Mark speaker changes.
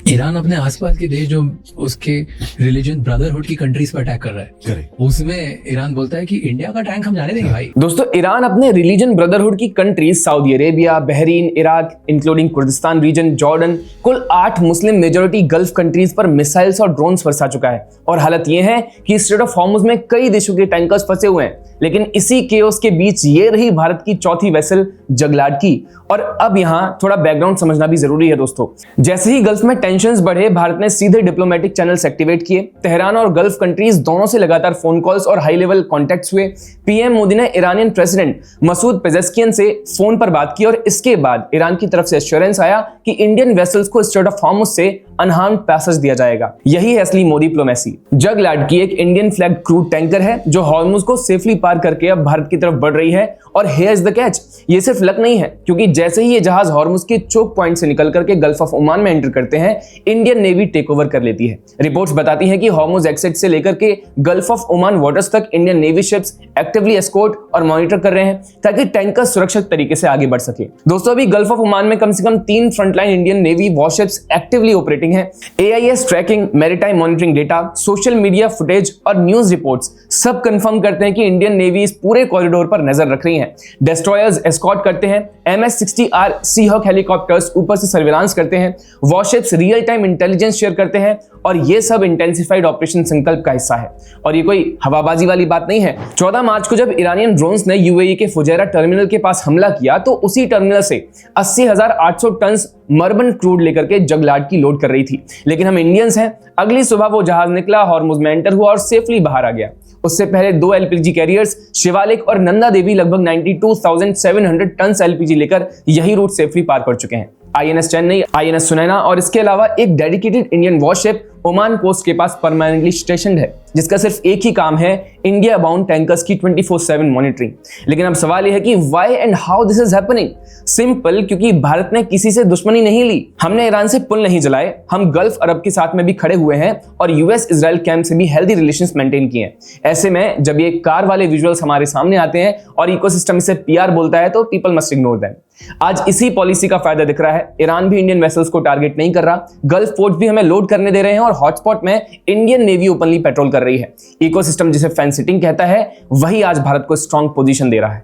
Speaker 1: Iran अपने आसपास के देश जो उसके रिलीजन ब्रदरहुड की कंट्रीज पर अटैक कर रहा है,
Speaker 2: करेक्ट।
Speaker 1: उसमें ईरान बोलता है कि इंडिया का टैंक हम जाने देंगे भाई।
Speaker 3: दोस्तों, ईरान अपने रिलीजन ब्रदरहुड की countries Saudi Arabia, Bahrain, Iraq including Kurdistan region, Jordan, कुल 8 मुस्लिम मेजॉरिटी गल्फ कंट्रीज पर मिसाइल्स और ड्रोन्स बरसा चुका है। और हालत यह है कि स्ट्रेट ऑफ हॉर्मुज में कई देशों के टैंकर्स फंसे हुए हैं। लेकिन इसी केओस के बीच ये रही भारत की चौथी वेसल जगलाड की। और अब यहाँ थोड़ा बैकग्राउंड समझना भी जरूरी है दोस्तों। जैसे ही गल्फ में टेंशंस बढ़े, भारत ने सीधे डिप्लोमेटिक चैनल्स एक्टिवेट किए। तेहरान और गल्फ कंट्रीज दोनों से लगातार फोन कॉल्स और हाई लेवल कॉन्टैक्ट्स हुए। पीएम मोदी ने ईरानियन प्रेसिडेंट मसूद पेजेस्कियन से फोन पर बात की और इसके बाद ईरान की तरफ से एश्योरेंस आया कि इंडियन वेसल्स को स्ट्रेट ऑफ हॉर्मुज से अनहार्म्ड पैसेज दिया जाएगा। यही है असली मोदी डिप्लोमेसी। जगलाड की एक इंडियन फ्लैग क्रूड टैंकर है जो हॉर्मुज को सेफली पार करके अब भारत की तरफ बढ़ रही है। और हियर इज द कैच, ये सिर्फ लक नहीं है, क्योंकि जैसे ही ये जहाज हॉर्मुज के चोक पॉइंट से निकल करके गल्फ ऑफ ओमान में एंटर करते हैं, इंडियन नेवी टेक ओवर कर लेती है। रिपोर्ट्स बताती हैं कि हॉर्मुज एक्सिट से लेकर के गल्फ ऑफ ओमान वाटर्स तक Indian navy ships actively escort और मॉनिटर कर रहे हैं ताकि टैंकर सुरक्षित तरीके से आगे बढ़ सके। दोस्तों, अभी गल्फ ऑफ ओमान में कम से कम 3 frontline Indian navy warships actively operating है। AIS tracking, maritime monitoring data, social media footage और न्यूज रिपोर्ट्स सब कंफर्म करते हैं कि इंडियन नेवी इस पूरे कॉरिडोर पर नजर रख रही है। डेस्ट्रॉयर्स एस्कॉर्ट करते हैं, MS-60R सीहॉक हेलीकॉप्टर्स ऊपर से सर्विलांस करते हैं, warships real time intelligence share करते हैं और ये सब इंटेंसिफाइड ऑपरेशन संकल्प का हिस्सा है। और ये कोई हवाबाजी वाली बात नहीं है। 14 मार्च को जब ईरानियन ड्रोन्स ने UAE के फुजैरा टर्मिनल के पास हमला किया तो उसी टर्मिनल से 80,800 टन मर्बन क्रूड लेकर के जगलाड की लोड कर रही थी। लेकिन हम इंडियंस हैं, अगली सुबह वो जहाज निकला, हॉर्मुज में एंटर हुआ और सेफली बाहर आ गया। उससे पहले 2 LPG कैरियर्स शिवालिक और नंदा देवी लगभग 92,700 टन LPG लेकर यही रूट सेफली पार कर चुके हैं। INS चेन्नई, INS सुनैना और इसके अलावा एक dedicated Indian warship Oman coast के पास परमानेंटली स्टेशनड है, जिसका सिर्फ एक ही काम है, इंडिया बाउंड टैंकर्स की 24/7 मॉनिटरिंग। लेकिन अब सवाल यह है कि why and how this is happening. Simple, क्योंकि भारत ने किसी से दुश्मनी नहीं ली। हमने ईरान से पुल नहीं जलाए, हम गल्फ अरब के साथ में भी खड़े हुए हैं और US इजराइल कैंप से भी हेल्दी रिलेशंस मेंटेन किए हैं। ऐसे में जब ये कार वाले विजुअल्स हमारे सामने आते हैं और इकोसिस्टम इसे PR बोलता है तो पीपल मस्ट इग्नोर देम। आज इसी पॉलिसी का फायदा दिख रहा है। ईरान भी इंडियन वेसल्स को टारगेट नहीं कर रहा, गल्फ पोर्ट भी हमें लोड करने दे रहे हैं और हॉटस्पॉट में इंडियन नेवी ओपनली पेट्रोल कर रही है। इकोसिस्टम जिसे फेंस सिटिंग कहता है, वही आज भारत को स्ट्रॉन्ग पोजीशन दे रहा है।